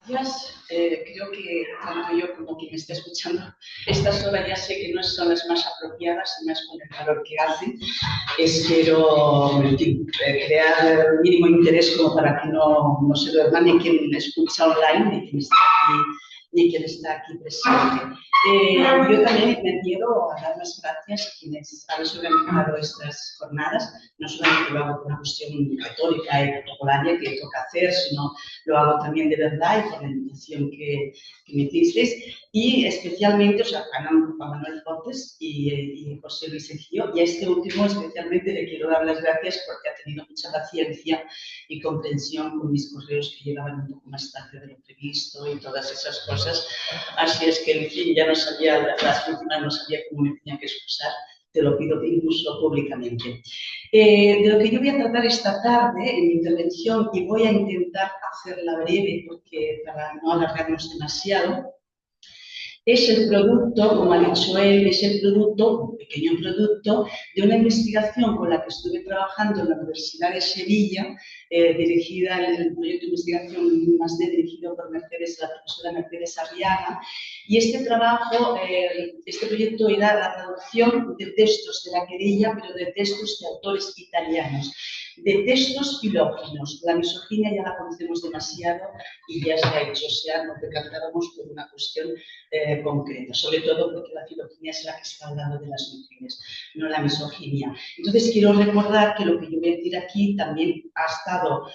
gracias. Creo que tanto yo como quien me está escuchando, estas horas ya sé que no son las más apropiadas, y más con el calor que hace. Espero crear el mínimo interés como para que no se duerma ni quien escucha online, ni quien está aquí presente. Yo también me quiero dar las gracias a quienes habéis organizado estas jornadas. No solamente lo hago por una cuestión retórica y protocolaria que toca hacer, sino lo hago también de verdad y por la invitación que me hicisteis. Y especialmente, o sea, a Manuel Fortes y José Luis Ejío, y a este último especialmente le quiero dar las gracias porque ha tenido mucha paciencia y comprensión con mis correos que llegaban un poco más tarde de lo previsto y todas esas cosas. Así es que, en fin, ya no sabía, las últimas no sabía cómo me tenía que excusar. Te lo pido incluso públicamente. De lo que yo voy a tratar esta tarde en mi intervención, y voy a intentar hacerla breve porque para no alargarnos demasiado, es el producto, como ha dicho él, es el producto, un pequeño producto, de una investigación con la que estuve trabajando en la Universidad de Sevilla, dirigida en el proyecto de investigación más dirigido por Mercedes, la profesora Mercedes Arriaga, y este trabajo, este proyecto era la traducción de textos de la querella, pero de textos de autores italianos, de textos filóginos. La misoginia ya la conocemos demasiado y ya se ha hecho, o sea, nos decantábamos por una cuestión concreta, sobre todo porque la filogenia es la que está hablando de las mujeres, no la misoginia. Entonces, quiero recordar que lo que yo voy a decir aquí también ha estado,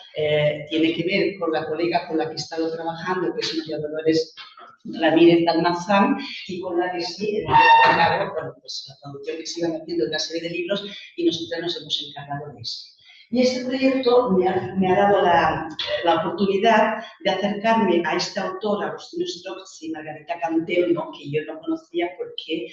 tiene que ver con la colega con la que he estado trabajando, que es María Dolores Ramírez Almazán, y con la que sí, bueno, pues la traducción que se iban haciendo de una serie de libros, y nosotros nos hemos encargado de eso. Y este proyecto me ha dado la oportunidad de acercarme a esta autora, Agustín Strozzi y Margarita Cantemno, que yo no conocía porque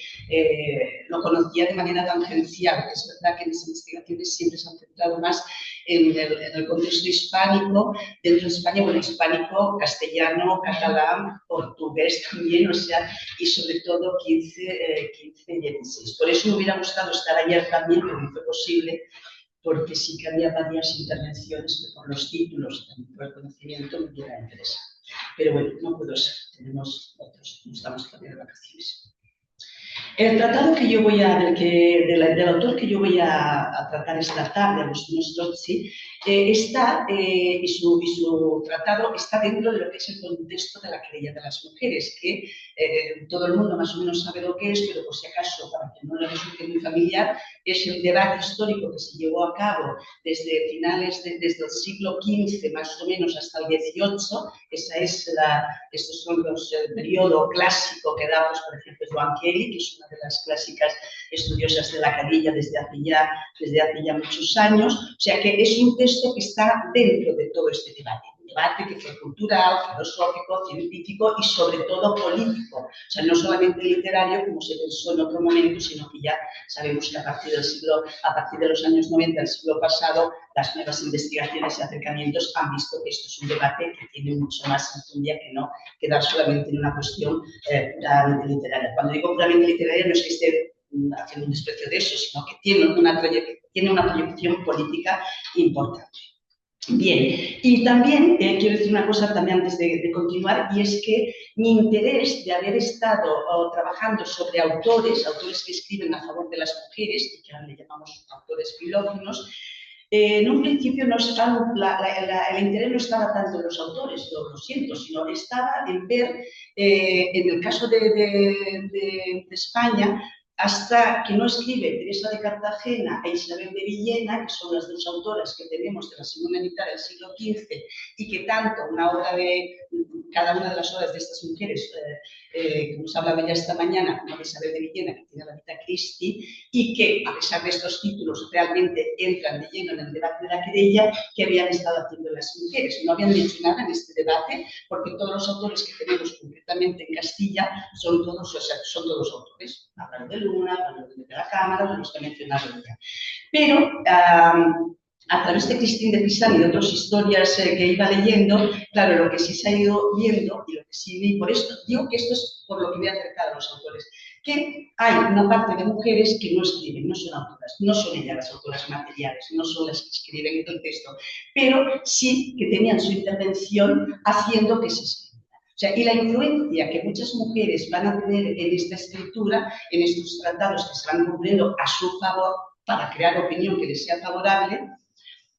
lo conocía de manera tangencial. Es verdad que mis investigaciones siempre se han centrado más en el contexto hispánico, dentro de España, bueno, hispánico, castellano, catalán, portugués también, o sea, y sobre todo 15 y 16. Por eso me hubiera gustado estar ayer también, pero no fue posible, porque sí que había varias intervenciones que por los títulos y también por el conocimiento me hubiera interesado. Pero bueno, no puedo ser, tenemos otros, no estamos todavía de vacaciones. El tratado que yo voy del autor que yo voy a tratar esta tarde, Agustín Strozzi, y su tratado está dentro de lo que es el contexto de la querella de las mujeres, que todo el mundo más o menos sabe lo que es, pero por si acaso, para que no le resulte muy familiar, es el debate histórico que se llevó a cabo desde finales, desde el siglo XV más o menos hasta el XVIII. Estos son el periodo clásico que da, pues, por ejemplo, Joan Kelly, que es una de las clásicas estudiosas de la querella desde hace ya muchos años. O sea que es un texto que está dentro de todo este debate. Un debate que fue cultural, filosófico, científico y sobre todo político. O sea, no solamente literario, como se pensó en otro momento, sino que ya sabemos que a partir de los años 90 del siglo pasado, las nuevas investigaciones y acercamientos han visto que esto es un debate que tiene mucho más enjundia que no quedar solamente en una cuestión puramente literaria. Cuando digo puramente literaria no es que esté haciendo un desprecio de eso, sino que tiene una proyección política importante. Bien, y también quiero decir una cosa también antes de continuar, y es que mi interés de haber estado trabajando sobre autores que escriben a favor de las mujeres, y que ahora le llamamos autores filógenos, en un principio no estaba, el interés no estaba tanto en los autores, lo siento, sino estaba en ver, en el caso de España, hasta que no escribe Teresa de Cartagena e Isabel de Villena, que son las dos autoras que tenemos de la segunda mitad del siglo XV, y que tanto una obra de cada una de las obras de estas mujeres, como os hablaba ya esta mañana, como de Isabel de Villena, que tiene la Vita Christi, y que, a pesar de estos títulos, realmente entran de lleno en el debate de la querella que habían estado haciendo las mujeres. No habían dicho nada en este debate, porque todos los autores que tenemos concretamente en Castilla son todos autores. Hablan de Luna, hablan de la Cámara, de los que he mencionado ya. Pero a través de Cristín de Pisani y de otras historias que iba leyendo, claro, lo que sí se ha ido viendo, y lo que sí vi, por esto, digo que esto es por lo que voy a acercar a los autores, que hay una parte de mujeres que no escriben, no son autoras, no son ellas las autoras materiales, no son las que escriben el texto, pero sí que tenían su intervención haciendo que se escribiera. sea, y la influencia que muchas mujeres van a tener en esta escritura, en estos tratados que se van construyendo a su favor para crear opinión que les sea favorable,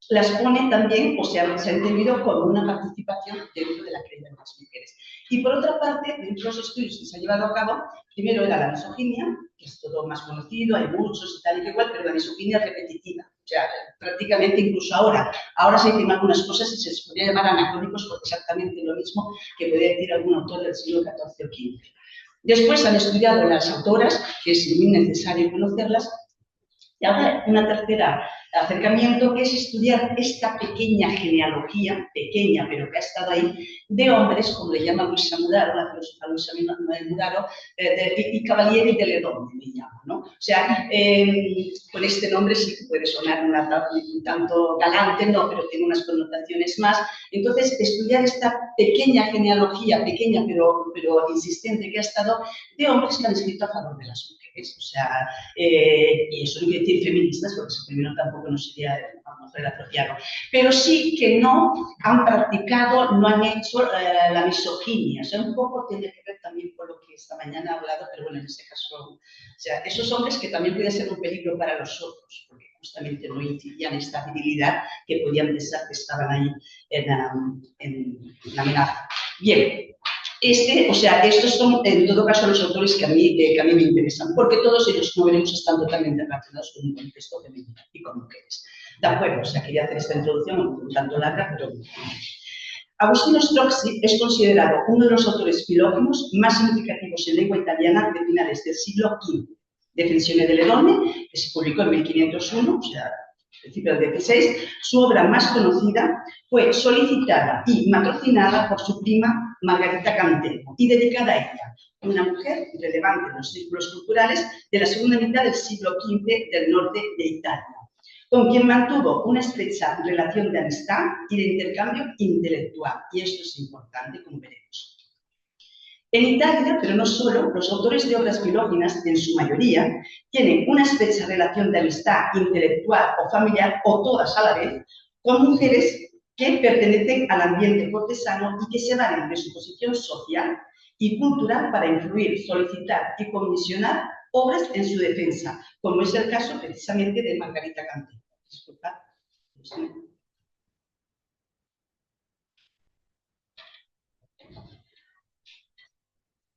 las pone también, o sea, se ha entendido como una participación dentro de la creencia de las mujeres. Y por otra parte, dentro de los estudios que se han llevado a cabo, primero era la misoginia, que es todo más conocido, hay muchos y tal y que igual, pero la misoginia es repetitiva. O sea, prácticamente incluso ahora se dicen algunas cosas y se les podría llamar anacrónicos porque exactamente lo mismo que podría decir algún autor del siglo XIV o XV. Después han estudiado las autoras, que es muy necesario conocerlas, y ahora una tercera acercamiento que es estudiar esta pequeña genealogía, pequeña pero que ha estado ahí, de hombres, como le llama Luisa Mudaro, la filósofa Luisa Mudaro, y Cavalieri de Ledón, le llama, ¿no? O sea, con este nombre sí que puede sonar un tanto galante, no, pero tiene unas connotaciones más. Entonces, estudiar esta pequeña genealogía, pequeña pero insistente que ha estado, de hombres que han escrito a favor de las mujeres, o sea, y eso no quiere decir feministas, porque ese término tampoco no sería a lo mejor el apropiado, pero sí que no han practicado, no han hecho la misoginia, o sea, un poco tiene que ver también con lo que esta mañana he hablado, pero bueno, en este caso, o sea, esos hombres que también pueden ser un peligro para los otros, porque justamente no incidían esta virilidad que podían pensar que estaban ahí en la amenaza. Bien. O sea, estos son en todo caso los autores que a mí me interesan, porque todos ellos, como veremos, están totalmente relacionados con un contexto femenino y con mujeres. De acuerdo, o sea, quería hacer esta introducción un tanto larga, pero... Agostino Strozzi es considerado uno de los autores filógenos más significativos en lengua italiana de finales del siglo XV. Defensione delle donne, que se publicó en 1501, o sea, principio del XVI, su obra más conocida fue solicitada y patrocinada por su prima Margarita Cantempo y dedicada a ella, una mujer relevante en los círculos culturales de la segunda mitad del siglo XV del norte de Italia, con quien mantuvo una estrecha relación de amistad y de intercambio intelectual. Y esto es importante, como veremos. En Italia, pero no solo, los autores de obras filógenas, en su mayoría, tienen una estrecha relación de amistad intelectual o familiar, o todas a la vez, con mujeres que pertenecen al ambiente cortesano y que se valen de su posición social y cultural para influir, solicitar y comisionar obras en su defensa, como es el caso precisamente de Margarita Cantempo. Disculpad.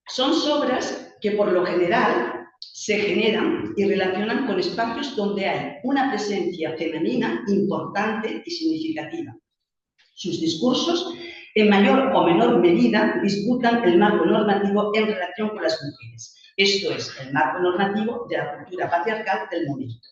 Son obras que por lo general se generan y relacionan con espacios donde hay una presencia femenina importante y significativa. Sus discursos, en mayor o menor medida, disputan el marco normativo en relación con las mujeres. Esto es, el marco normativo de la cultura patriarcal del momento.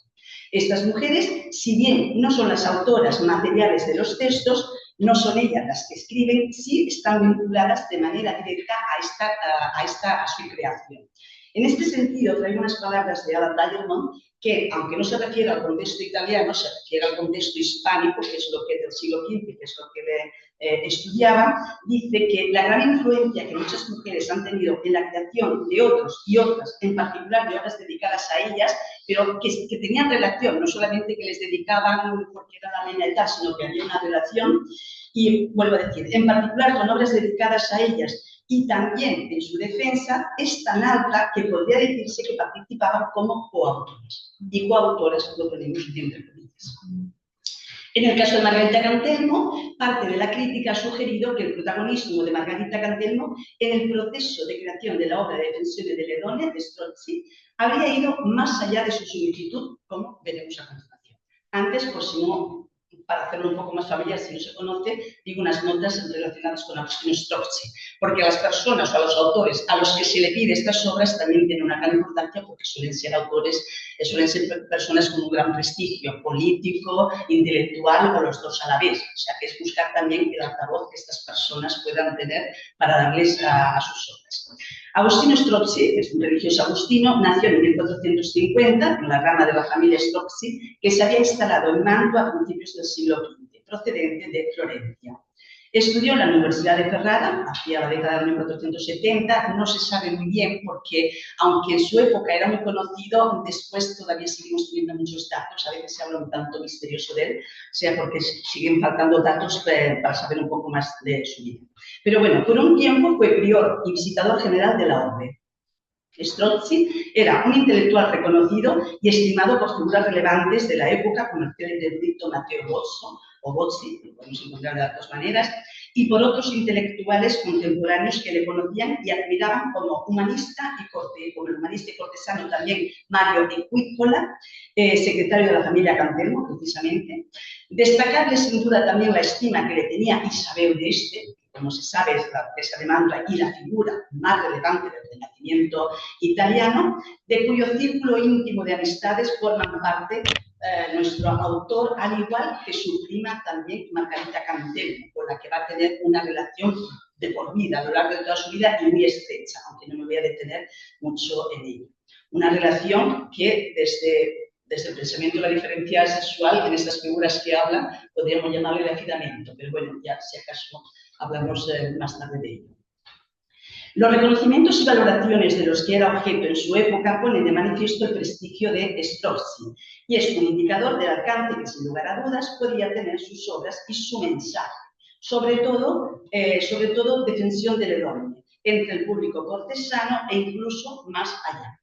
Estas mujeres, si bien no son las autoras materiales de los textos, no son ellas las que escriben, sí están vinculadas de manera directa a su creación. En este sentido, traigo unas palabras de Ada Diamond que, aunque no se refiere al contexto italiano, se refiere al contexto hispánico, que es lo que del siglo XV, que es lo que estudiaba, dice que la gran influencia que muchas mujeres han tenido en la creación de otros y otras, en particular de obras dedicadas a ellas, pero que tenían relación, no solamente que les dedicaban porque era la nena y tal, sino que había una relación, y vuelvo a decir, en particular con obras dedicadas a ellas, y también en su defensa es tan alta que podría decirse que participaban como coautoras. Y coautoras lo ponemos entre comillas. En el caso de Margarita Cantempo, parte de la crítica ha sugerido que el protagonismo de Margarita Cantempo en el proceso de creación de la obra de Defensione delle donne de Strozzi habría ido más allá de su similitud, como veremos a continuación. Antes, por si no, para hacerlo un poco más familiar, si no se conoce, digo unas notas relacionadas con Agostino Strozzi, porque a las personas o a los autores a los que se le pide estas obras también tienen una gran importancia porque suelen ser autores, suelen ser personas con un gran prestigio político, intelectual o los dos a la vez. O sea, que es buscar también el altavoz que estas personas puedan tener para darles a sus obras. Agostino Strozzi, que es un religioso agustino, nació en 1450 en la rama de la familia Strozzi, que se había instalado en Mantua a principios del siglo XV, procedente de Florencia. Estudió en la Universidad de Ferrara, hacia la década de 1470, no se sabe muy bien porque, aunque en su época era muy conocido, después todavía seguimos teniendo muchos datos, a veces se habla un tanto misterioso de él, o sea, porque siguen faltando datos para saber un poco más de su vida. Pero bueno, por un tiempo fue prior y visitador general de la Orbe. Strozzi era un intelectual reconocido y estimado por figuras relevantes de la época, como el célebre erudito Matteo Bozzo, o Bozzi, lo podemos encontrar de las dos maneras, y por otros intelectuales contemporáneos que le conocían y admiraban como humanista y cortesano también Mario Equícola, secretario de la familia Cantelmo, precisamente. Destacable sin duda también la estima que le tenía Isabel de este, como se sabe es la duquesa de Mantua y la figura más relevante del Renacimiento italiano, de cuyo círculo íntimo de amistades forman parte nuestro autor, al igual que su prima también, Margarita Cantelmo, con la que va a tener una relación de por vida, a lo largo de toda su vida y muy estrecha, aunque no me voy a detener mucho en ello. Una relación que desde el pensamiento de la diferencia sexual, en estas figuras que hablan, podríamos llamarle de afidamiento, pero bueno, ya si acaso hablamos más tarde de ello. Los reconocimientos y valoraciones de los que era objeto en su época ponen de manifiesto el prestigio de Strozzi y es un indicador del alcance que, sin lugar a dudas, podía tener sus obras y su mensaje, sobre todo defensión del enorme entre el público cortesano e incluso más allá.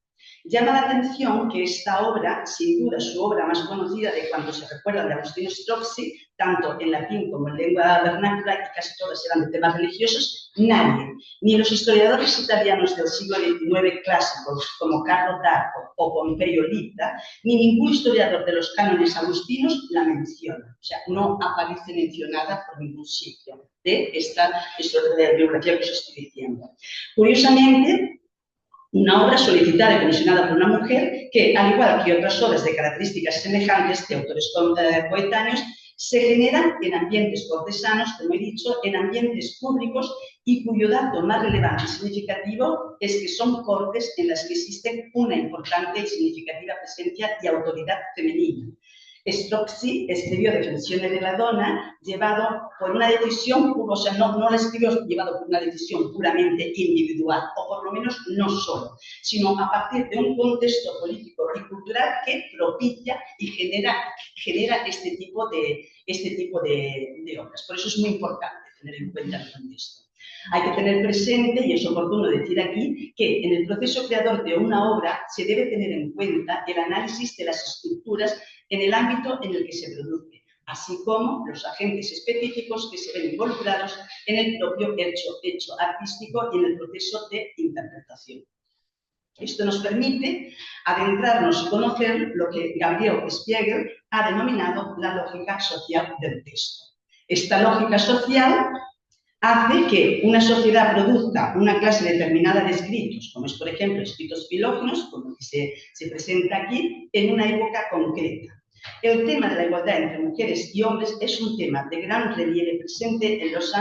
Llama la atención que esta obra, sin duda su obra más conocida de cuando se recuerda de Agostino Strozzi, tanto en latín como en lengua vernácula, y casi todas eran de temas religiosos, nadie, ni los historiadores italianos del siglo XIX clásicos como Carlo Darco o Pompeyo Lita, ni ningún historiador de los cánones agustinos la menciona. O sea, no aparece mencionada por ningún sitio de esta biografía que os estoy diciendo. Curiosamente, una obra solicitada y comisionada por una mujer que, al igual que otras obras de características semejantes de autores coetáneos, se generan en ambientes cortesanos, como he dicho, en ambientes públicos y cuyo dato más relevante y significativo es que son cortes en las que existe una importante y significativa presencia y autoridad femenina. Strozzi escribió Defensione della Donna llevado por una decisión, o sea, no la escribió llevado por una decisión puramente individual, o por lo menos no solo, sino a partir de un contexto político y cultural que propicia y genera este tipo de obras. Por eso es muy importante tener en cuenta el contexto. Hay que tener presente, y es oportuno decir aquí, que en el proceso creador de una obra se debe tener en cuenta el análisis de las estructuras en el ámbito en el que se produce, así como los agentes específicos que se ven involucrados en el propio hecho artístico y en el proceso de interpretación. Esto nos permite adentrarnos y conocer lo que Gabriel Spiegel ha denominado la lógica social del texto. Esta lógica social hace que una sociedad produzca una clase determinada de escritos, como es, por ejemplo, escritos filógenos, como el que se presenta aquí, en una época concreta. El tema de la igualdad entre mujeres y hombres es un tema de gran relieve presente en los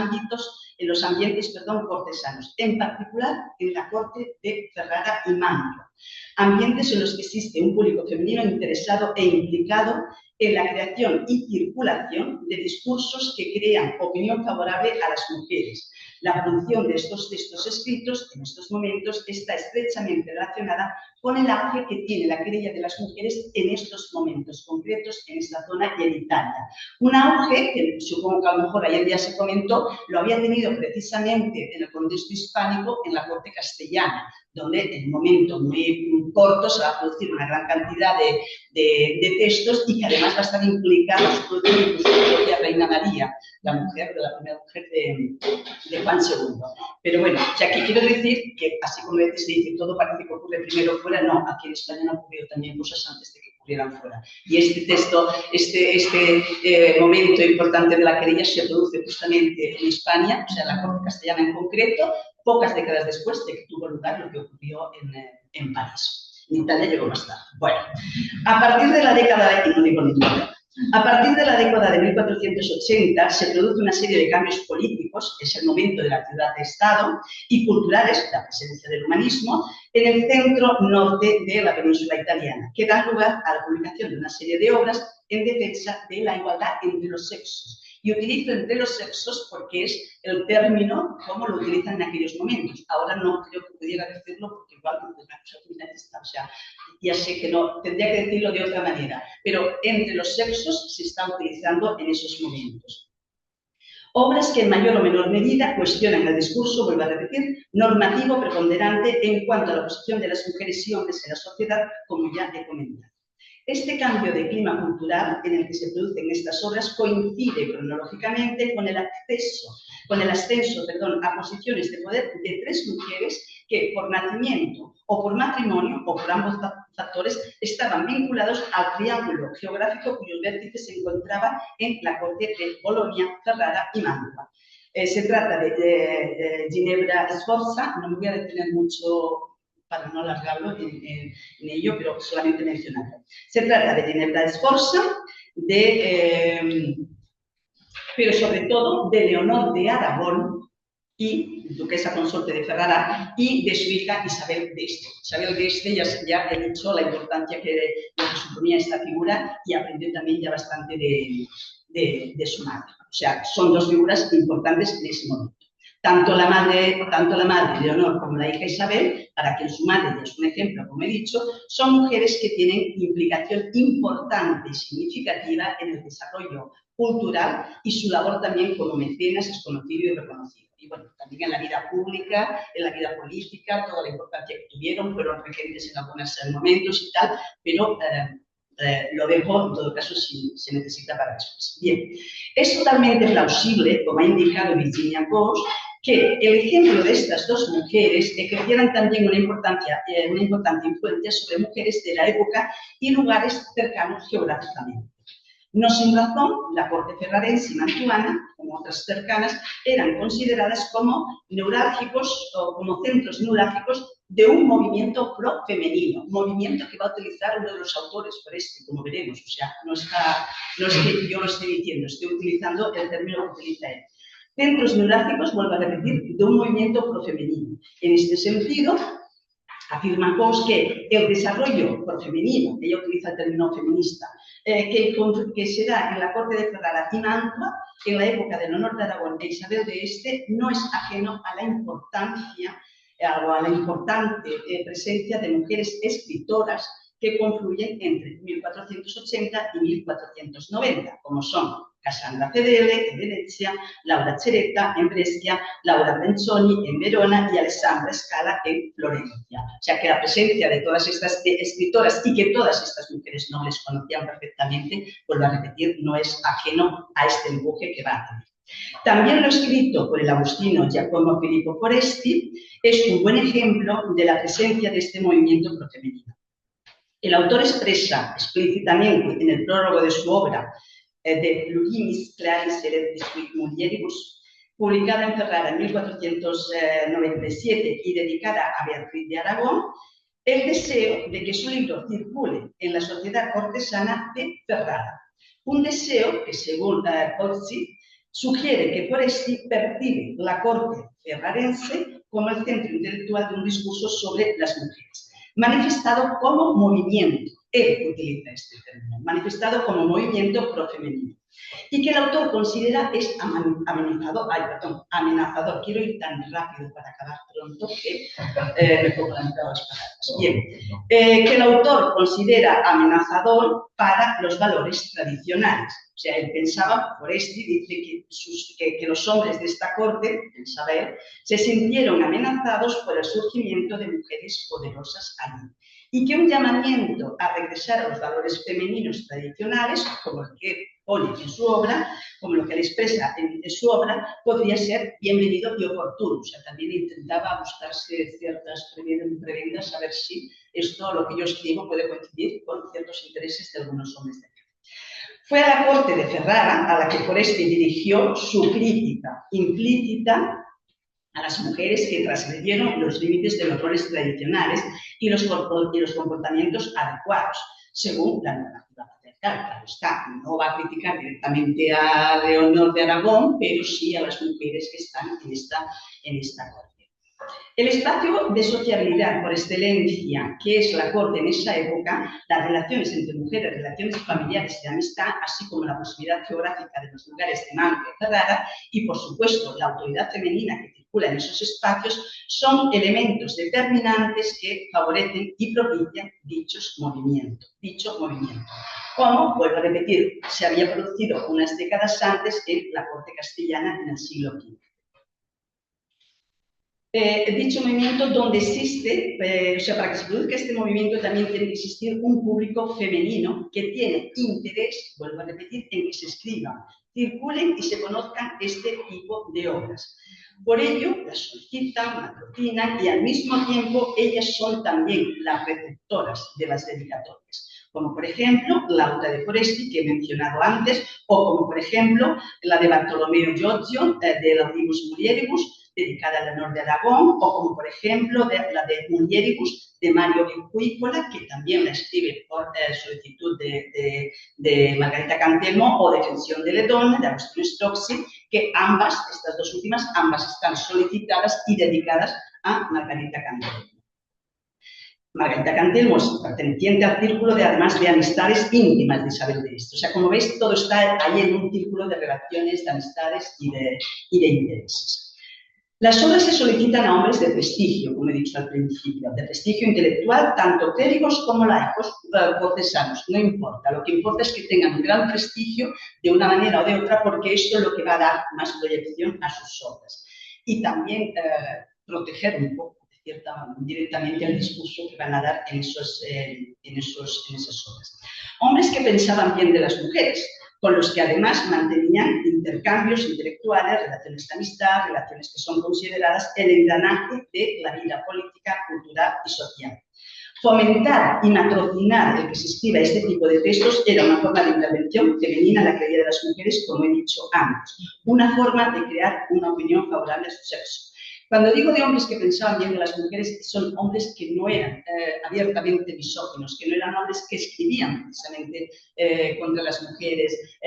ambientes cortesanos, en particular en la corte de Ferrara y Mantua, ambientes en los que existe un público femenino interesado e implicado en la creación y circulación de discursos que crean opinión favorable a las mujeres. La producción de estos textos escritos en estos momentos está estrechamente relacionada con el auge que tiene la querella de las mujeres en estos momentos concretos en esta zona y en Italia. Un auge que supongo que a lo mejor ayer ya se comentó, lo había tenido precisamente en el contexto hispánico en la corte castellana, donde en momentos muy cortos se va a producir una gran cantidad de textos y que además va a estar implicada su propia Reina María, la primera mujer de Juan II. Pero bueno, ya que quiero decir que, así como a veces se dice todo parece que ocurre primero fuera, no, aquí en España han ocurrido también cosas antes de que ocurrieran fuera. Y este texto, este momento importante de la querella se produce justamente en España, o sea, en la corte castellana en concreto, pocas décadas después de que tuvo lugar lo que ocurrió en París. En Italia llegó más tarde. Bueno, a partir de la década de 1480 se produce una serie de cambios políticos, es el momento de la ciudad de Estado, y culturales, la presencia del humanismo, en el centro norte de la península italiana, que dan lugar a la publicación de una serie de obras en defensa de la igualdad entre los sexos Y utilizo entre los sexos porque es el término como lo utilizan en aquellos momentos. Ahora no creo que pudiera decirlo porque igual o sea, ya sé que no, tendría que decirlo de otra manera, pero entre los sexos se está utilizando en esos momentos. Obras que en mayor o menor medida cuestionan el discurso, vuelvo a repetir, normativo preponderante en cuanto a la posición de las mujeres y hombres en la sociedad, como ya he comentado. Este cambio de clima cultural en el que se producen estas obras coincide cronológicamente con el ascenso a posiciones de poder de tres mujeres que por nacimiento o por matrimonio o por ambos factores estaban vinculados al triángulo geográfico cuyos vértices se encontraba en la corte de Bolonia, Ferrara y Mantua. Se trata de Ginebra Sforza, no me voy a detener mucho para no alargarlo en ello, pero solamente mencionarlo. Se trata de Ginebra Sforza, pero sobre todo de Leonor de Aragón y duquesa consorte de Ferrara, y de su hija Isabel de Este. Isabel de Este ya he dicho la importancia que suponía esta figura y aprendió también ya bastante de su madre. O sea, son dos figuras importantes en ese momento. Tanto la madre Leonor como la hija Isabel, para quien su madre ya es un ejemplo, como he dicho, son mujeres que tienen implicación importante y significativa en el desarrollo cultural y su labor también como mecenas es conocido y reconocido. Y bueno, también en la vida pública, en la vida política, toda la importancia que tuvieron, fueron regentes en algunos momentos y tal, pero lo dejo en todo caso si se necesita para después. Bien, es totalmente plausible, como ha indicado Virginia Ghosh, que el ejemplo de estas dos mujeres ejercieran también una importante influencia sobre mujeres de la época y lugares cercanos geográficamente. No sin razón, la corte ferrarense y mantuana, como otras cercanas, eran consideradas como neurálgicos o como centros neurálgicos de un movimiento pro-femenino, movimiento que va a utilizar uno de los autores, Foresti, como veremos. O sea, no es que yo lo esté diciendo, estoy utilizando el término que utiliza él. Centros neurálgicos, vuelvo a repetir, de un movimiento pro-femenino. En este sentido, afirma Ghosh que el desarrollo profemenino, ella utiliza el término feminista, que se da en la corte de Ferrara y Mantua, en la época de Leonor de Aragón e Isabel de Este, no es ajeno a la importancia o a la importante presencia de mujeres escritoras que confluyen entre 1480 y 1490, como son Cassandra Fedele en Venecia, Laura Ceretta en Brescia, Laura Benconi en Verona y Alessandra Scala en Florencia. O sea que la presencia de todas estas escritoras y que todas estas mujeres nobles conocían perfectamente, vuelvo a repetir, no es ajeno a este empuje que va a tener. También lo escrito por el agustino Giacomo Filippo Foresti es un buen ejemplo de la presencia de este movimiento profemenino. El autor expresa explícitamente en el prólogo de su obra de Pluginis Claris Electis Mulieribus, publicada en Ferrara en 1497 y dedicada a Beatriz de Aragón, el deseo de que su libro circule en la sociedad cortesana de Ferrara. Un deseo que, según Pozzi, sugiere que Foresti percibe la corte ferrarense como el centro intelectual de un discurso sobre las mujeres, manifestado como movimiento. Él utiliza este término, manifestado como movimiento profemenino, y que el autor considera es amenazador. Quiero ir tan rápido para acabar pronto que me pongo la mitad de las palabras. Bien, que el autor considera amenazador para los valores tradicionales. O sea, él pensaba, Foresti dice que los hombres de esta corte, pensaba él, se sintieron amenazados por el surgimiento de mujeres poderosas allí. Y que un llamamiento a regresar a los valores femeninos tradicionales, como el que pone en su obra, como lo que él expresa en su obra, podría ser bienvenido y oportuno. O sea, también intentaba buscarse ciertas prebendas a ver si esto, lo que yo escribo, puede coincidir con ciertos intereses de algunos hombres de acá. Fue a la corte de Ferrara a la que Foresti dirigió su crítica implícita a las mujeres que transgredieron los límites de los roles tradicionales y los comportamientos adecuados, según la normativa patriarcal. Claro está, no va a criticar directamente a Leonor de Aragón, pero sí a las mujeres que están en esta corte. El espacio de sociabilidad por excelencia, que es la corte en esa época, las relaciones entre mujeres, relaciones familiares y de amistad, así como la posibilidad geográfica de los lugares de manga cerrada y, por supuesto, la autoridad femenina que circula en esos espacios, son elementos determinantes que favorecen y propician dicho movimiento. Como, vuelvo a repetir, se había producido unas décadas antes en la corte castellana en el siglo XV. Dicho movimiento donde existe, o sea, para que se produzca este movimiento también tiene que existir un público femenino que tiene interés, vuelvo a repetir, en que se escriban, circulen y se conozcan este tipo de obras. Por ello, las solicitan, patrocinan y al mismo tiempo ellas son también las receptoras de las dedicatorias, como por ejemplo la Auta de Foresti que he mencionado antes, o como por ejemplo la de Bartolomeo Giorgio, de Laudibus Mulieribus, dedicada a Leonor de Aragón, o como por ejemplo la de Mulieribus de Mario Vicuícola, que también la escribe por solicitud de Margarita Cantelmo, o Defensión de Ledón, de Agustín Strozzi, que ambas, estas dos últimas, ambas están solicitadas y dedicadas a Margarita Cantelmo. Margarita Cantelmo es perteneciente al círculo de, además de amistades íntimas de Isabel de Este. O sea, como veis, todo está ahí en un círculo de relaciones, de amistades y de intereses. Las obras se solicitan a hombres de prestigio, como he dicho al principio, de prestigio intelectual, tanto clérigos como laicos, cortesanos, no importa. Lo que importa es que tengan un gran prestigio de una manera o de otra, porque esto es lo que va a dar más proyección a sus obras. Y también proteger un poco, directamente al discurso que van a dar en esas obras. Hombres que pensaban bien de las mujeres, con los que además mantenían intercambios intelectuales, relaciones de amistad, relaciones que son consideradas el engranaje de la vida política, cultural y social. Fomentar y matrocinar el que se escriba este tipo de textos era una forma de intervención femenina en la creación de las mujeres, como he dicho antes, una forma de crear una opinión favorable a su sexo. Cuando digo de hombres que pensaban bien de las mujeres, son hombres que no eran abiertamente misóginos, que no eran hombres que escribían precisamente contra las mujeres,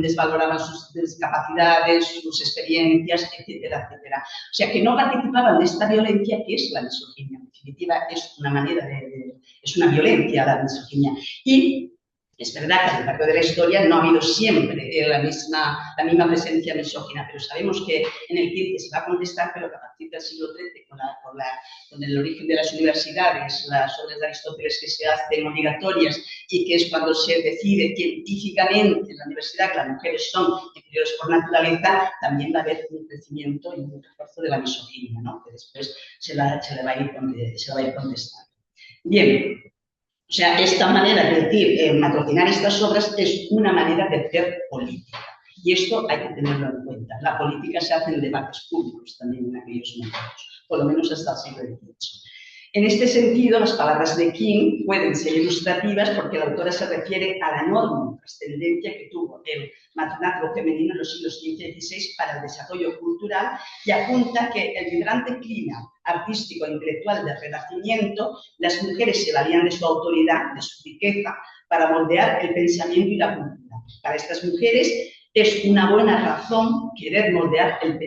desvaloraban sus capacidades, sus experiencias, etcétera, etcétera. O sea, que no participaban de esta violencia que es la misoginia. En definitiva, es una manera es una violencia la misoginia. Y es verdad que a lo largo de la historia no ha habido siempre la misma presencia misógina, pero sabemos que en el XV se va a contestar, pero que a partir del siglo XIII, con el origen de las universidades, las obras de Aristóteles que se hacen obligatorias y que es cuando se decide científicamente en la universidad que las mujeres son inferiores por naturaleza, también va a haber un crecimiento y un refuerzo de la misoginia, ¿no? Que después se va a ir contestando. Bien. O sea, esta manera de decir, matrocinar estas obras es una manera de hacer política. Y esto hay que tenerlo en cuenta. La política se hace en debates públicos también en aquellos momentos, por lo menos hasta el siglo XVIII. En este sentido, las palabras de King pueden ser ilustrativas porque la autora se refiere a la enorme trascendencia que tuvo el matronazgo femenino en los siglos XV y XVI para el desarrollo cultural y apunta que el vibrante clima artístico e intelectual del Renacimiento, las mujeres se valían de su autoridad, de su riqueza, para moldear el pensamiento y la cultura. Para estas mujeres es una buena razón querer moldear el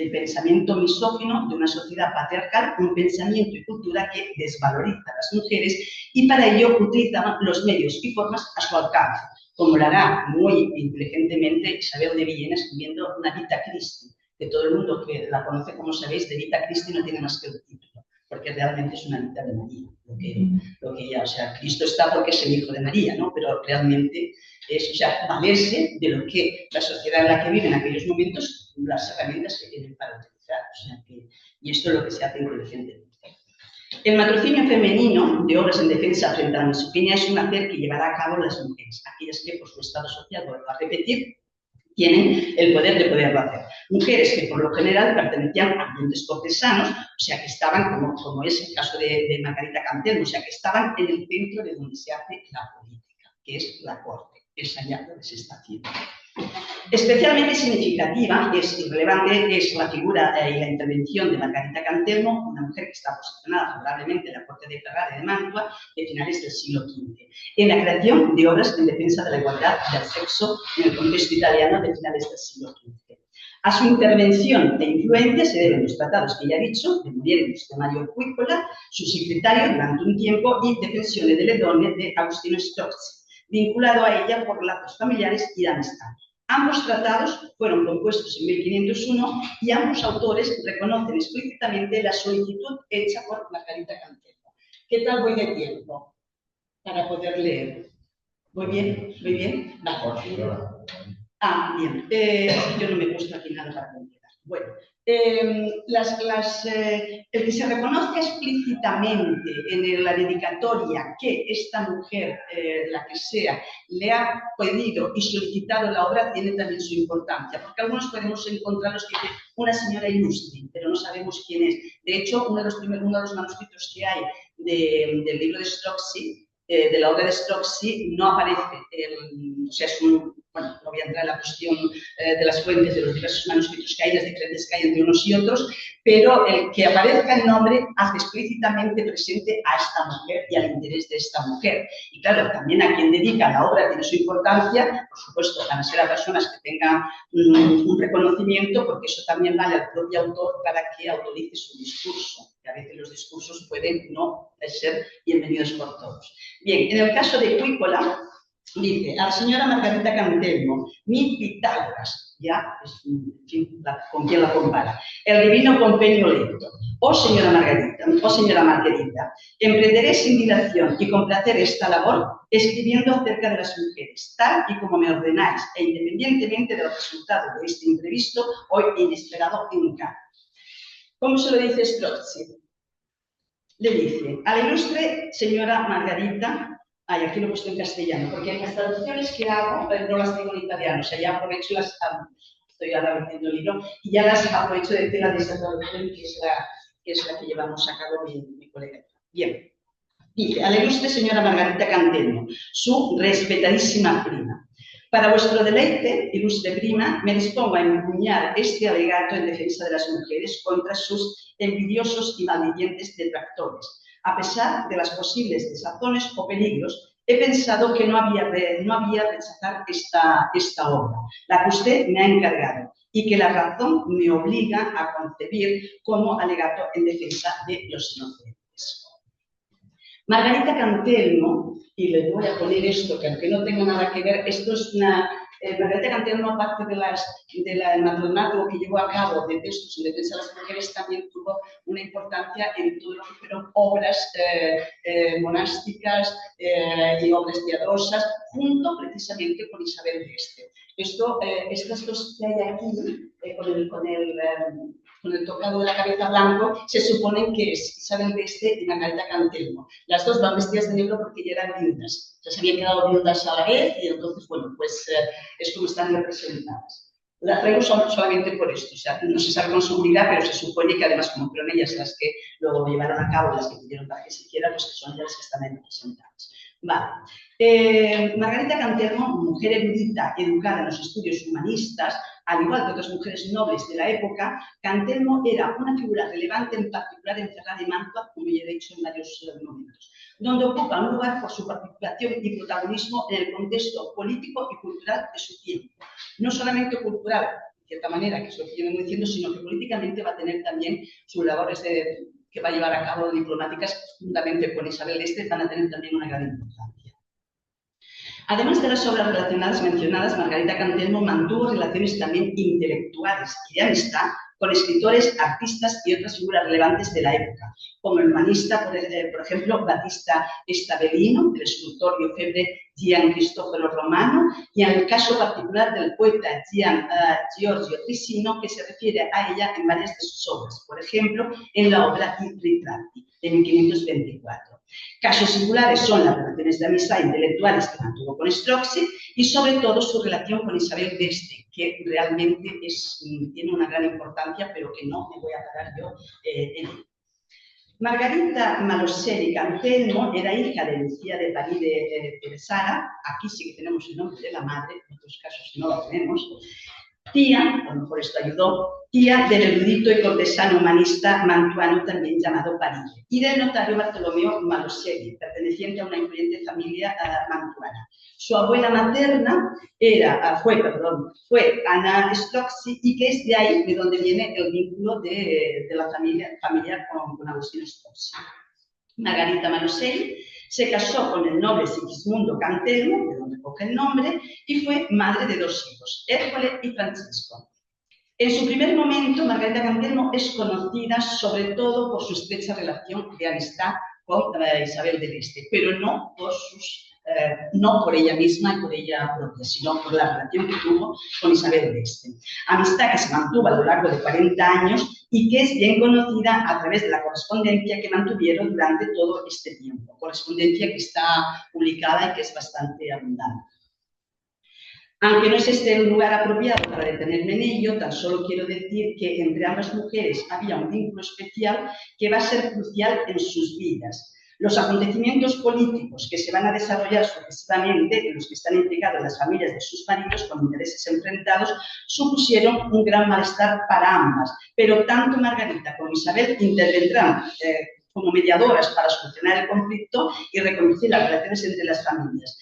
pensamiento misógino de una sociedad patriarcal, un pensamiento y cultura que desvaloriza a las mujeres y para ello utilizaban los medios y formas a su alcance, como lo hará muy inteligentemente Isabel de Villena escribiendo una Vita Christi, que todo el mundo que la conoce, como sabéis, de Vita Christi no tiene más que el título, porque realmente es una Vita de María, lo que ella, o sea, Cristo está porque es el hijo de María, ¿no? Pero realmente es, o sea, valerse de lo que la sociedad en la que vive en aquellos momentos, las herramientas que tienen para utilizar, o sea, y esto es lo que se hace inteligentemente. El matrocinio femenino de obras en defensa frente a la misoginia es un hacer que llevará a cabo las mujeres, aquellas que por su estado social, vuelvo a repetir, tienen el poder de poderlo hacer. Mujeres que por lo general pertenecían a ambientes cortesanos, o sea que estaban, como es el caso de Margarita Cantelmo, o sea que estaban en el centro de donde se hace la política, que es la corte, es allá donde se está haciendo. Especialmente significativa y relevante es la figura y la intervención de Margarita Cantelmo, una mujer que está posicionada favorablemente en la corte de Ferrara y de Mantua de finales del siglo XV, en la creación de obras en defensa de la igualdad del sexo en el contexto italiano de finales del siglo XV. A su intervención de influencia se deben los tratados que ya he dicho, de Muriel y José Mario Cuícola, su secretario durante un tiempo, y Defensione delle donne de Agostino Strozzi, vinculado a ella por lazos familiares y de amistad. Ambos tratados fueron compuestos en 1501 y ambos autores reconocen explícitamente la solicitud hecha por Margarita Cantelmo. ¿Qué tal voy de tiempo para poder leer? ¿Voy bien? ¿Muy bien? Vale. Ah, bien. Yo no me he puesto aquí nada para completar. Bueno, el que se reconozca explícitamente en la dedicatoria que esta mujer, la que sea, le ha pedido y solicitado la obra, tiene también su importancia, porque algunos podemos encontrar los que dicen una señora ilustre, pero no sabemos quién es. De hecho, uno de los manuscritos que hay del libro de Strozzi, de la obra de Strozzi, no aparece, o sea, es un... Bueno, no voy a entrar en la cuestión de las fuentes de los diversos manuscritos que hay, las diferencias que hay entre unos y otros, pero el que aparezca el nombre hace explícitamente presente a esta mujer y al interés de esta mujer. Y claro, también a quien dedica la obra tiene su importancia, por supuesto, van a ser a personas que tengan un reconocimiento, porque eso también vale al propio autor para que autorice su discurso, que a veces los discursos pueden no ser bienvenidos por todos. Bien, en el caso de Cuícola, dice, a la señora Margarita Cantelmo, mi Pitágoras, ya, en fin, ¿con quién la compara? El divino compendio lecto. Oh señora Margarita, emprenderé sin dilación y con placer esta labor, escribiendo acerca de las mujeres, tal y como me ordenáis, e independientemente del resultado de este imprevisto, hoy inesperado encargo. ¿Cómo se lo dice Strozzi? Le dice, a la ilustre señora Margarita, aquí lo he puesto en castellano, porque en las traducciones que hago no las tengo en italiano, o sea, ya aprovecho las, estoy ahora leyendo el libro, y ya las aprovecho de tela de esta traducción, que es la que llevamos a cabo mi colega. Bien, dice, a la ilustre señora Margarita Cantelmo, su respetadísima prima. Para vuestro deleite, ilustre prima, me dispongo a empuñar este alegato en defensa de las mujeres contra sus envidiosos y malvivientes detractores. A pesar de las posibles desazones o peligros, he pensado que no había rechazar esta obra, la que usted me ha encargado, y que la razón me obliga a concebir como alegato en defensa de los inocentes. Margarita Cantelmo, y le voy a poner esto, que aunque no tenga nada que ver, esto es una... Margarita Cantelmo, aparte del matronato que llevó a cabo de textos en defensa de las mujeres, también tuvo una importancia en todo lo que fueron obras monásticas y obras piadosas, junto precisamente con Isabel de Este. Estas dos que hay aquí, con el tocado de la cabeza blanco, se supone que es Isabel de Este y Margarita Cantelmo. Las dos van vestidas de negro porque ya eran viudas. O sea, se habían quedado viudas a la vez y entonces, bueno, pues es como están representadas. La traigo solamente por esto, o sea, no se sabe con seguridad, pero se supone que además, como fueron ellas las que lo llevaron a cabo, las que pidieron para que se hiciera, pues que son ellas las que están ahí representadas. Vale. Margarita Cantelmo, mujer erudita, educada en los estudios humanistas, al igual que otras mujeres nobles de la época, Cantelmo era una figura relevante, en particular en Ferrara y Mantua, como ya he dicho en varios momentos, donde ocupa un lugar por su participación y protagonismo en el contexto político y cultural de su tiempo. No solamente cultural, de cierta manera, que es lo que yo vengo diciendo, sino que políticamente va a tener también sus labores que va a llevar a cabo diplomáticas, juntamente con Isabel de Este, van a tener también una gran importancia. Además de las obras relacionadas mencionadas, Margarita Cantelmo mantuvo relaciones también intelectuales y de amistad con escritores, artistas y otras figuras relevantes de la época, como el humanista, por ejemplo, Battista Stabellino, el escultor y orfebre Gian Cristoforo Romano, y en el caso particular del poeta Gian Giorgio Trissino, que se refiere a ella en varias de sus obras, por ejemplo, en la obra I Ritratti, de 1524. Casos singulares son las relaciones de amistad intelectuales que mantuvo con Strozzi y sobre todo su relación con Isabel de Este, que realmente tiene una gran importancia, pero que no me voy a parar yo en ello. Margarita Maloseri Cantelmo era hija de Lucía de París de Sara, aquí sí que tenemos el nombre de la madre, en otros casos no lo tenemos, tía, a lo mejor esto ayudó, tía del erudito y cortesano humanista mantuano también llamado Parille, y del notario Bartolomeo Maloselli, perteneciente a una influyente familia mantuana. Su abuela materna fue Ana Strozzi, y que es de ahí de donde viene el vínculo de la familia con Agostino Strozzi. Margarita Maloselli se casó con el noble Sigismundo Cantelmo, de donde coge el nombre, y fue madre de 2 hijos, Ercole y Francisco. En su primer momento, Margarita Cantelmo es conocida sobre todo por su estrecha relación de amistad con Isabel del Este, pero no por ella misma y por ella propia, sino por la relación que tuvo con Isabel del Este. Amistad que se mantuvo a lo largo de 40 años y que es bien conocida a través de la correspondencia que mantuvieron durante todo este tiempo. Correspondencia que está publicada y que es bastante abundante. Aunque no es este un lugar apropiado para detenerme en ello, tan solo quiero decir que entre ambas mujeres había un vínculo especial que va a ser crucial en sus vidas. Los acontecimientos políticos que se van a desarrollar sucesivamente, en los que están implicadas las familias de sus maridos con intereses enfrentados, supusieron un gran malestar para ambas, pero tanto Margarita como Isabel intervendrán como mediadoras para solucionar el conflicto y reconducir las relaciones entre las familias.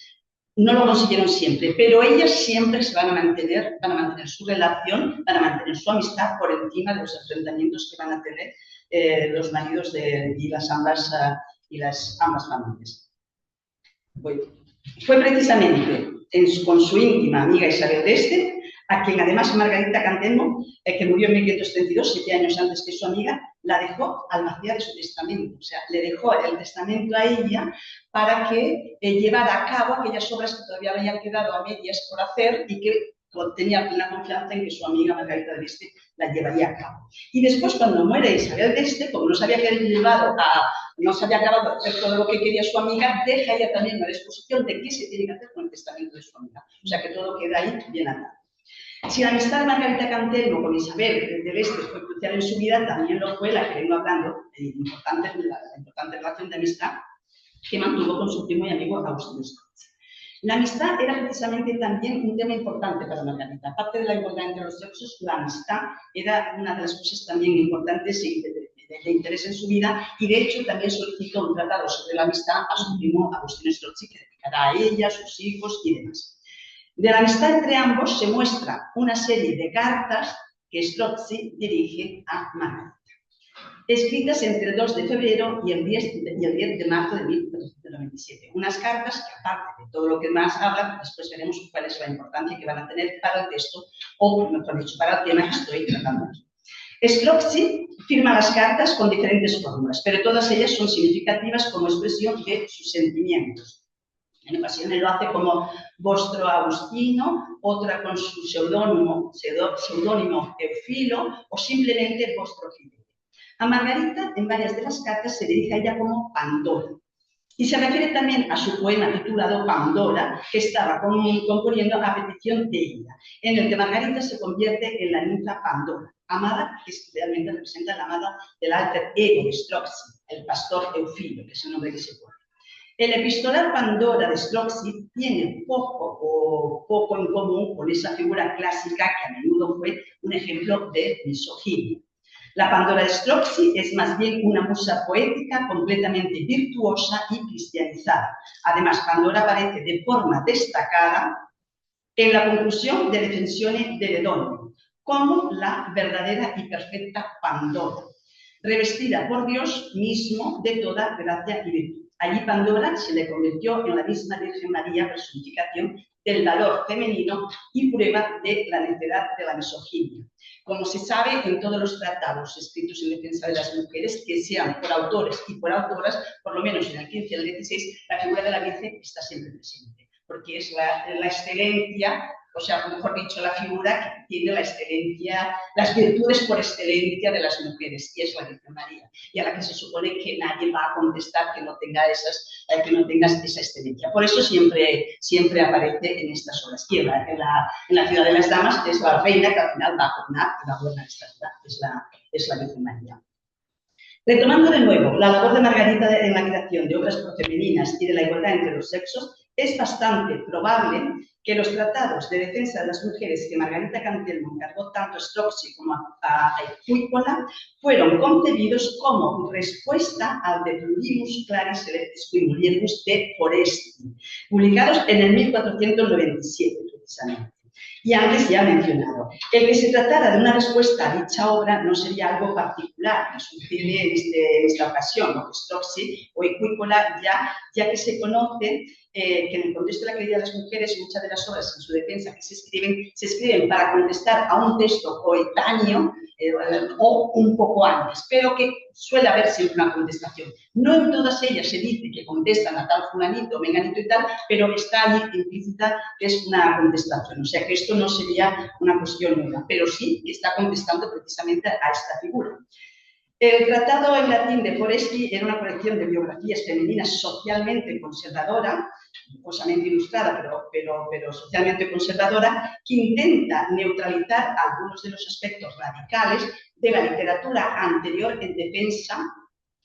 No lo consiguieron siempre, pero ellas siempre se van a mantener su relación, van a mantener su amistad por encima de los enfrentamientos que van a tener los maridos y ambas familias. Fue precisamente con su íntima amiga Isabel d'Este, a quien además Margarita Cantelmo, que murió en 1532, 7 años antes que su amiga, la dejó al vaciar de su testamento. O sea, le dejó el testamento a ella para que llevara a cabo aquellas obras que todavía habían quedado a medias por hacer y que tenía plena confianza en que su amiga Margarita d'Este la llevaría a cabo. Y después, cuando muere Isabel d'Este, como no se había acabado de hacer todo lo que quería su amiga, deja ella también una disposición de qué se tiene que hacer con el testamento de su amiga. O sea, que todo queda ahí bien atado. Si la amistad de Margarita Cantelmo con Isabel del Este fue crucial en su vida, también lo fue la que vengo hablando, la importante relación de amistad que mantuvo con su primo y amigo Agostino Strozzi. La amistad era precisamente también un tema importante para Margarita. Aparte de la igualdad entre los sexos, la amistad era una de las cosas también importantes y de interés en su vida, y de hecho también solicitó un tratado sobre la amistad a su primo Agostino Strozzi, que dedicará a ella, a sus hijos y demás. De la amistad entre ambos se muestra una serie de cartas que Strozzi dirige a Margarita, escritas entre el 2 de febrero y el 10 de marzo de 1497. Unas cartas que, aparte de todo lo que más hablan, después veremos cuál es la importancia que van a tener para el texto, o mejor dicho, para el tema que estoy tratando aquí. Strozzi firma las cartas con diferentes fórmulas, pero todas ellas son significativas como expresión de sus sentimientos. En ocasiones lo hace como vostro Agustino, otra con su seudónimo Eufilo o simplemente vostro Fidele. A Margarita, en varias de las cartas, se dirige a ella como Pandora. Y se refiere también a su poema titulado Pandora, que estaba componiendo a petición de ella, en el que Margarita se convierte en la ninfa Pandora, amada, que realmente representa la amada del alter ego de Strozzi, el pastor Eufilo, que es el nombre que se pone. El epistolar Pandora de Strozzi tiene poco en común con esa figura clásica que a menudo fue un ejemplo de misoginia. La Pandora de Strozzi es más bien una musa poética completamente virtuosa y cristianizada. Además, Pandora aparece de forma destacada en la conclusión de Defensione delle Donne, como la verdadera y perfecta Pandora, revestida por Dios mismo de toda gracia y virtud. Allí Pandora se le convirtió en la misma Virgen María, personificación del valor femenino y prueba de la necedad de la misoginia. Como se sabe, en todos los tratados escritos en defensa de las mujeres, que sean por autores y por autoras, por lo menos en el 15 y el 16, la figura de la Virgen está siempre presente, porque es la excelencia, o sea, mejor dicho, la figura que tiene la excelencia, las virtudes por excelencia de las mujeres, y es la Virgen María, y a la que se supone que nadie va a contestar que no tenga esa excelencia. Por eso siempre aparece en estas obras. Y en la Ciudad de las Damas es la reina que al final va a gobernar y va a gobernar esta ciudad, es la Virgen María. Retomando de nuevo la labor de Margarita en la creación de obras profemeninas y de la igualdad entre los sexos, es bastante probable que los tratados de defensa de las mujeres que Margarita Cantelmo encargó tanto a Strozzi como a Equícola fueron concebidos como respuesta al De Plurimus Claris Electis Qui Mulieribus de Foresti, publicados en el 1497, precisamente. Y antes ya mencionado, el que se tratara de una respuesta a dicha obra no sería algo particular que sucede en esta ocasión, lo que Strozzi o Equícola ya que se conoce que en el contexto de la caída de las mujeres muchas de las obras en su defensa que se escriben para contestar a un texto coetáneo o un poco antes, pero que suele haber siempre una contestación. No en todas ellas se dice que contestan a tal fulanito, menganito y tal, pero está ahí implícita que es una contestación. O sea que esto no sería una cuestión nueva, pero sí que está contestando precisamente a esta figura. El tratado en latín de Foresti era una colección de biografías femeninas socialmente conservadora, cosamente ilustrada, pero socialmente conservadora, que intenta neutralizar algunos de los aspectos radicales de la literatura anterior en defensa,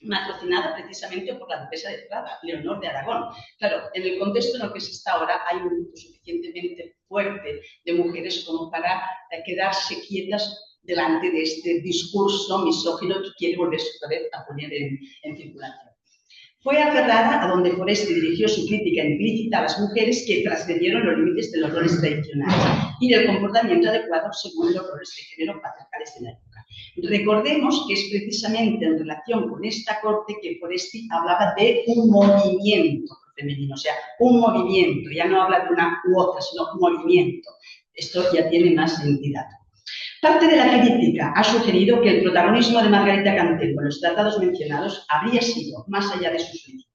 patrocinada precisamente por la duquesa de Prada, Leonor de Aragón. Claro, en el contexto en el que se está ahora hay un grupo suficientemente fuerte de mujeres como para quedarse quietas delante de este discurso misógino que quiere volverse otra vez a poner en circulación. Fue a Ferrara a donde Foresti dirigió su crítica implícita a las mujeres que trascendieron los límites de los roles tradicionales y del comportamiento adecuado según los roles de género patriarcales de la época. Recordemos que es precisamente en relación con esta corte que Foresti hablaba de un movimiento femenino, o sea, un movimiento, ya no habla de una u otra, sino un movimiento. Esto ya tiene más entidad. Parte de la crítica ha sugerido que el protagonismo de Margarita Cantelmo en los tratados mencionados habría sido más allá de su solicitud,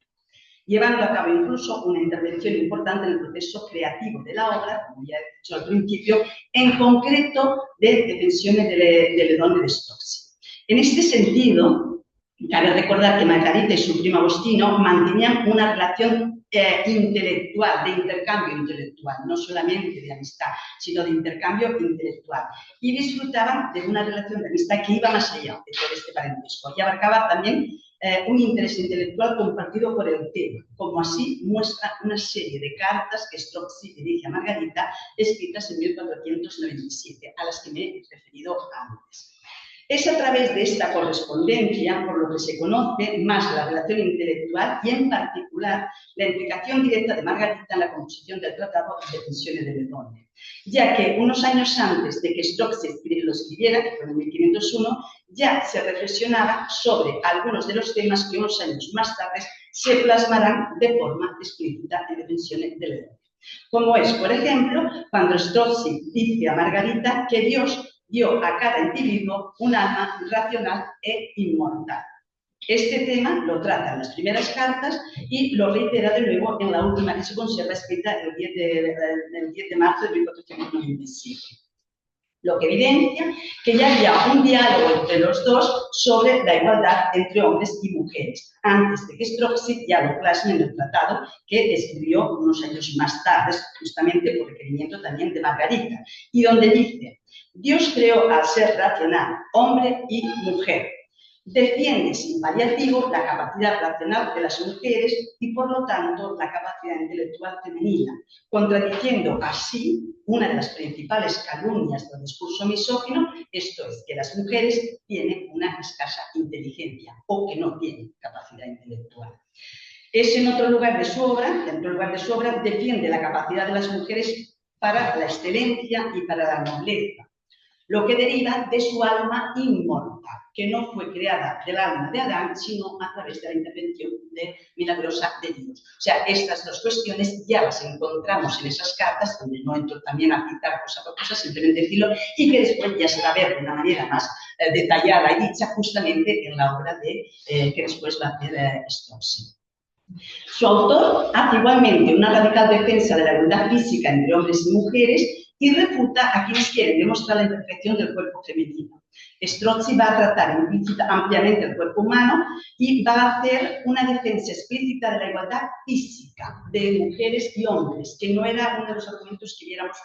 llevando a cabo incluso una intervención importante en el proceso creativo de la obra, como ya he dicho al principio, en concreto de defensiones de Ledone de Strozzi. En este sentido, cabe recordar que Margarita y su primo Agostino mantenían una relación intelectual, de intercambio intelectual, no solamente de amistad, sino de intercambio intelectual. Y disfrutaban de una relación de amistad que iba más allá de todo este parentesco y abarcaba también un interés intelectual compartido por el tema, como así muestra una serie de cartas que Strozzi dirige a Margarita, escritas en 1497, a las que me he referido antes. Es a través de esta correspondencia por lo que se conoce más la relación intelectual y, en particular, la implicación directa de Margarita en la composición del Tratado de Defensiones de Ledone, ya que unos años antes de que Strozzi lo escribiera, que fue en 1501, ya se reflexionaba sobre algunos de los temas que unos años más tarde se plasmarán de forma explícita en Defensiones de Ledone. Como es, por ejemplo, cuando Strozzi dice a Margarita que Dios dio a cada individuo un alma racional e inmortal. Este tema lo trata en las primeras cartas y lo reitera de nuevo en la última que se conserva, escrita el 10 de marzo de 1497. Lo que evidencia que ya había un diálogo entre los dos sobre la igualdad entre hombres y mujeres, antes de que Strozzi ya lo plasme en el tratado que escribió unos años más tarde, justamente por requerimiento también de Margarita, y donde dice: Dios creó al ser racional, hombre y mujer. Defiende sin paliativo la capacidad racional de las mujeres y, por lo tanto, la capacidad intelectual femenina, contradiciendo así una de las principales calumnias del discurso misógino, esto es, que las mujeres tienen una escasa inteligencia o que no tienen capacidad intelectual. Es en otro lugar de su obra, defiende la capacidad de las mujeres para la excelencia y para la nobleza, lo que deriva de su alma inmortal, que no fue creada del alma de Adán, sino a través de la intervención milagrosa de Dios. O sea, estas dos cuestiones ya las encontramos en esas cartas, donde no entro también a citar cosa por cosa, simplemente decirlo, y que después ya se va a ver de una manera más detallada y dicha justamente en la obra que después va a hacer Strozzi. Su autor hace igualmente una radical defensa de la igualdad física entre hombres y mujeres y refuta a quienes quieren demostrar la imperfección del cuerpo femenino. Strozzi va a tratar ampliamente el cuerpo humano y va a hacer una defensa explícita de la igualdad física de mujeres y hombres, que no era uno de los argumentos que viéramos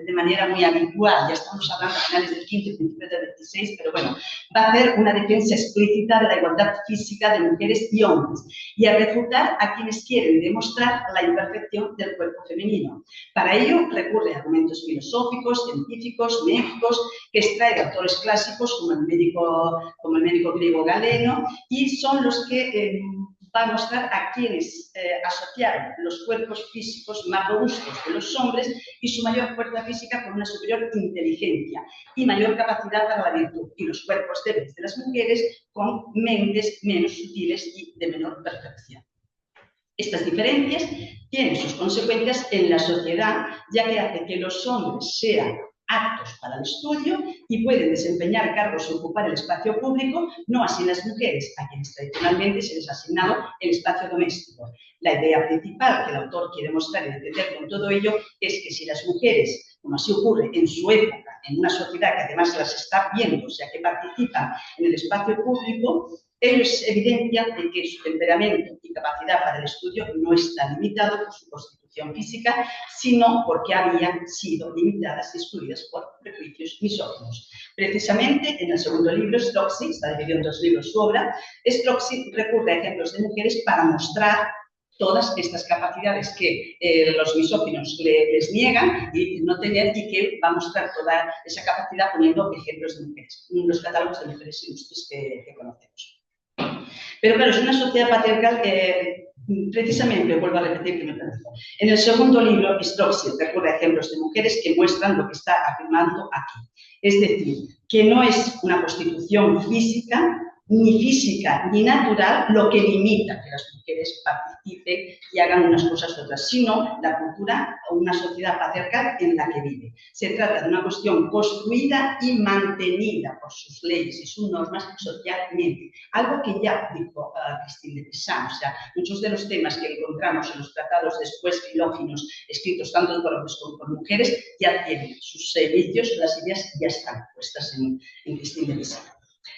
de manera muy habitual. Ya estamos hablando a finales del 15, principios del 26, pero bueno, va a hacer una defensa explícita de la igualdad física de mujeres y hombres y a refutar a quienes quieren demostrar la imperfección del cuerpo femenino. Para ello recurre a argumentos filosóficos, científicos, médicos, que extrae de autores clásicos como el médico griego Galeno, y son los que va a mostrar a quienes asociaron los cuerpos físicos más robustos de los hombres y su mayor fuerza física con una superior inteligencia y mayor capacidad para la virtud, y los cuerpos débiles de las mujeres con mentes menos sutiles y de menor perfección. Estas diferencias tienen sus consecuencias en la sociedad, ya que hace que los hombres sean aptos para el estudio y pueden desempeñar cargos y ocupar el espacio público, no así las mujeres, a quienes tradicionalmente se les ha asignado el espacio doméstico. La idea principal que el autor quiere mostrar y defender con todo ello es que si las mujeres, como así ocurre en su época, en una sociedad que además las está viendo, o sea que participan en el espacio público, ellos evidencian que su temperamento y capacidad para el estudio no está limitado por su constitución física, sino porque habían sido limitadas y excluidas por prejuicios misóginos. Precisamente, en el segundo libro, Strozzi, está dividido en dos libros su obra, Strozzi recurre a ejemplos de mujeres para mostrar todas estas capacidades que los misóginos les niegan y no tener, y que va a mostrar toda esa capacidad poniendo ejemplos de mujeres, los catálogos de mujeres ilustres que conocemos. Pero claro, es una sociedad patriarcal que, precisamente, vuelvo a repetir que me parece. En el segundo libro, Strozzi recurre a ejemplos de mujeres que muestran lo que está afirmando aquí. Es decir, que no es una constitución física, ni natural, lo que limita que las mujeres participen y hagan unas cosas u otras, sino la cultura o una sociedad patriarcal en la que vive. Se trata de una cuestión construida y mantenida por sus leyes y sus normas socialmente, algo que ya dijo Christine de Pizan. O sea, muchos de los temas que encontramos en los tratados después filóginos, escritos tanto por hombres como por mujeres, ya tienen sus vicios, las ideas ya están puestas en Christine de Pizan.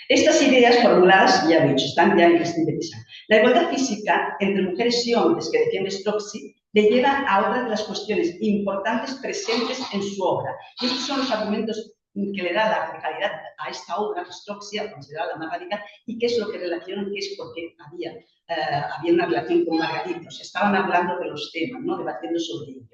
Estas ideas formuladas, ya he dicho, están ya en Christine de Pizan. La igualdad física entre mujeres y hombres que defiende Strozzi le lleva a otra de las cuestiones importantes presentes en su obra. Y estos son los argumentos que le da la radicalidad a esta obra, Strozzi, considerada la más radical, y qué es lo que relacionan, que es porque había una relación con Margarita. Se estaban hablando de los temas, ¿no? Debatiendo sobre ello.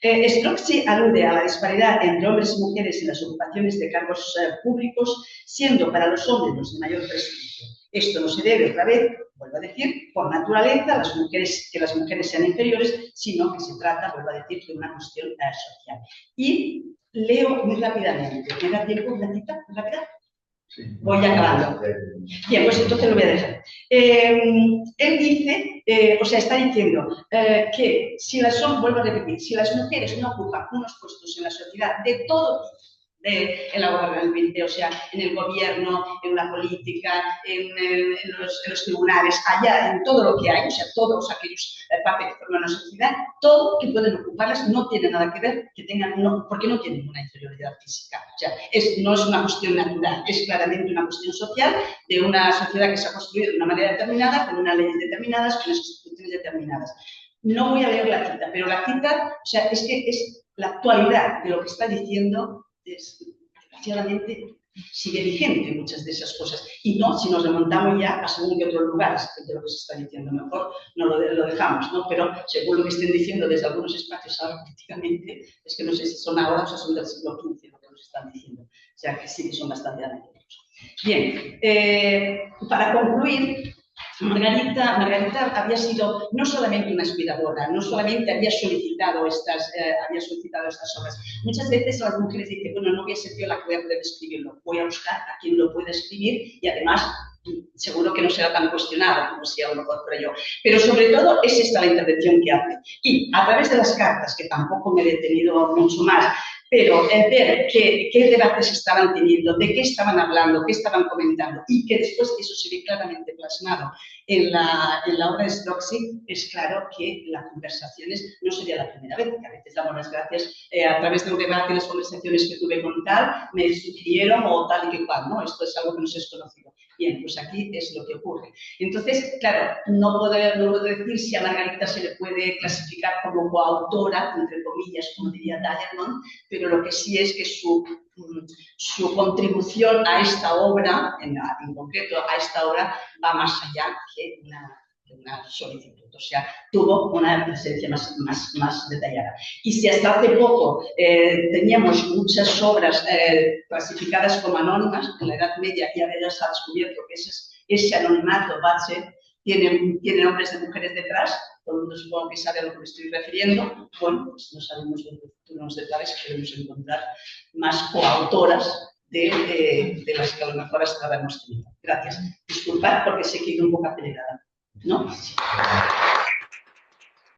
Strozzi alude a la disparidad entre hombres y mujeres en las ocupaciones de cargos públicos, siendo para los hombres los de mayor prestigio. Esto no se debe, otra vez, vuelvo a decir, por naturaleza, que las mujeres sean inferiores, sino que se trata, vuelvo a decir, de una cuestión social. Y leo muy rápidamente. ¿Me da tiempo una cita rápida? Sí. Voy acabando. Bien, pues entonces lo voy a dejar. Él dice, o sea, está diciendo que si vuelvo a repetir, si las mujeres no ocupan unos puestos en la sociedad de todo tipo, en la obra realmente, o sea, en el gobierno, en la política, en los tribunales, allá, en todo lo que hay, o sea, todos aquellos partes que forman una sociedad, todo que pueden ocuparlas no tiene nada que ver que tengan, porque no tienen una inferioridad física. O sea, no es una cuestión natural, es claramente una cuestión social de una sociedad que se ha construido de una manera determinada, con unas leyes determinadas, con unas instituciones determinadas. No voy a leer la cita, pero la cita, o sea, es que es la actualidad de lo que está diciendo. Desgraciadamente sigue vigente muchas de esas cosas, y no si nos remontamos ya a según que otros lugares de lo que se está diciendo. Mejor no lo dejamos, ¿no? Pero según lo que estén diciendo desde algunos espacios ahora, prácticamente, es que no sé si son ahora o son del siglo XV lo que nos están diciendo, o sea que sí que son bastante anecdóticos. Bien, para concluir, Margarita había sido no solamente una inspiradora, no solamente había solicitado estas obras. Muchas veces las mujeres dicen, bueno, no voy a ser yo la que voy a poder escribirlo, voy a buscar a quien lo pueda escribir y además seguro que no será tan cuestionado como si a lo mejor fuera yo. Pero sobre todo es esta la intervención que hace. Y a través de las cartas, que tampoco me he detenido mucho más, pero ver qué debates estaban teniendo, de qué estaban hablando, qué estaban comentando, y que después eso se ve claramente plasmado en la obra de Strozzi, es claro que las conversaciones no sería la primera vez, que a veces damos las gracias a través de un debate y las conversaciones que tuve con tal, me sugirieron o tal y que cual, ¿no? Esto es algo que no se es conocido. Bien, pues aquí es lo que ocurre. Entonces, claro, no puedo decir si a Margarita se le puede clasificar como coautora, entre comillas, como diría Dallerman, pero lo que sí es que su contribución a esta obra, en concreto a esta obra, va más allá que una solicitud. O sea, tuvo una presencia más detallada. Y si hasta hace poco teníamos muchas obras clasificadas como anónimas en la Edad Media y ahora ya se ha descubierto que ese anonimato base tiene nombres de mujeres detrás, todo el mundo supongo que sabe a lo que me estoy refiriendo, bueno, pues no sabemos en el futuro unos detalles que debemos encontrar más coautoras de las que a lo mejor hasta ahora hemos tenido. Gracias. Disculpad porque sé que he ido un poco acelerada, ¿no?